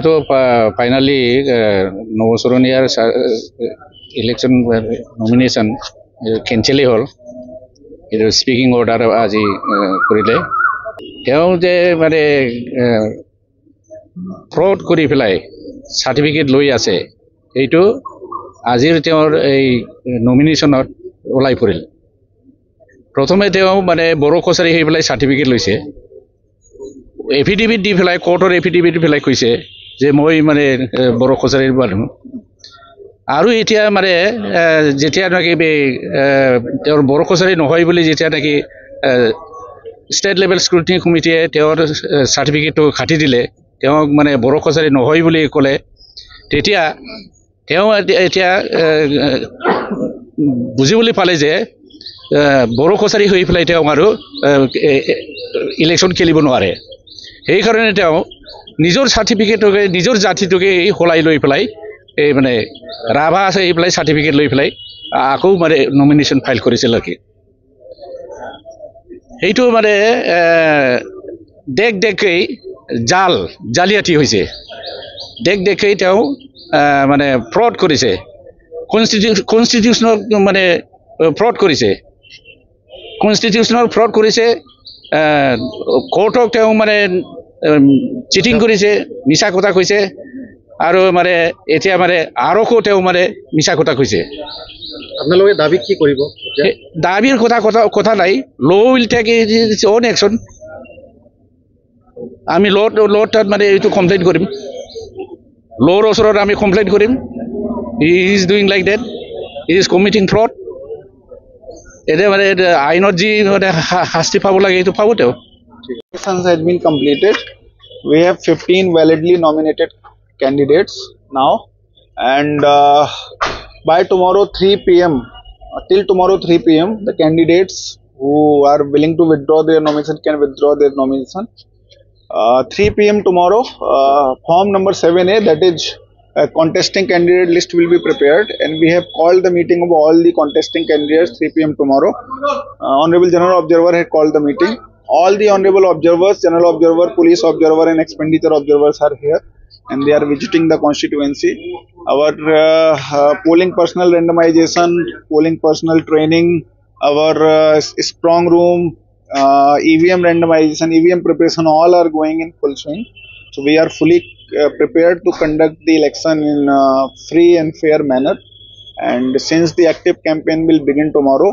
तो finally नवसरणीयार election nomination cancel हल speaking order आज करे माने फ्रड कर सार्टिफिकेट लै आसे यू आजिर नमिनेशन ओलाई परिल प्रथमे माने बर' कछारी हो पे सार्टिफिकेट लैसे एफिडेविट दी पे कोर्टर एफिडेविट दी पे कैसे जे मैं माने बर' कछारी मानु आरो एटिया माने जेटिया नाकि बे बर' कछारी নহয় বুলি जेटिया नाकि स्टेट लेवल स्क्रुटिनी कमिटिए सार्टिफिकेट काटि दिले माने बर' कछारी নহয় বুলি कले तेटिया बुझिबोली पाले जे बर' कछारी हो पे आरो इलेक्शन खेलिब नोवारे সেই কারণে নিজের সার্টিফিকেটকে নিজের জাতিটোকে হলাই লৈ পেলাই মানে রাভা আছে এই পেলাই সার্টিফিকেট লৈ পেলাই আকৌ মানে নমিনেশন ফাইল করেছিল আর কি এইটো মানে দেখ দেখেই জালিয়াতি হয়েছে দেখ দেখেই মানে ফ্রড করেছে কনস্টিটিউশনাল মানে ফ্রড করেছে কনস্টিটিউশনাল ফ্রড করেছে কোর্টক মানে চিটিং করেছে মিছা কথা কৈছে আৰু মানে এতিয়া মানে আৰকো মানে মিছা কথা কৈছে আপোনালোকে দাবী কি কৰিব দাবীৰ কথা নাই ল will tech its own action আমি লট মানে এইটো কমপ্লেইন কৰিম লৰ ওচৰত আমি কমপ্লেইন কৰিম he is doing like that he is committing fraud এতে মানে আইনত যি মানে শাস্তি পাব লাগে এইটো পাব Elections has been completed. We have 15 validly nominated candidates now, and by tomorrow 3 p.m. Till tomorrow 3 p.m. the candidates who are willing to withdraw their nomination can withdraw their nomination. 3 p.m. tomorrow, form number 7A, that is contesting candidate list, will be prepared, and we have called the meeting of all the contesting candidates 3 p.m. tomorrow. Honorable General Observer had called the meeting. All the honorable observers, general observer, police observer and expenditure observers are here, and they are visiting the constituency. Our polling personnel randomization, polling personnel training, our strong room, EVM randomization, EVM preparation, all are going in full swing. So we are fully prepared to conduct the election in free and fair manner, and since the active campaign will begin tomorrow,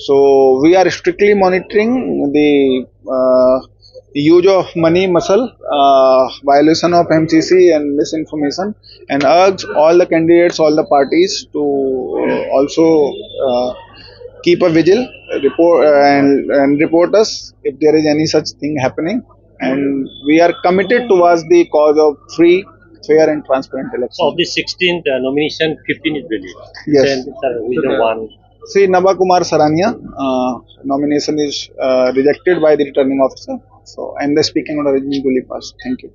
so we are strictly monitoring the use of money, muscle, violation of MCC and misinformation, and urge all the candidates, all the parties to also keep a vigil, report and report us if there is any such thing happening, and we are committed towards the cause of free, fair and transparent election. So of the 16th nomination, 15 is released. Yes. With the one. Sri Nava Kumar Sarania nomination is rejected by the returning officer. So, and the speaking order has been duly passed. Thank you.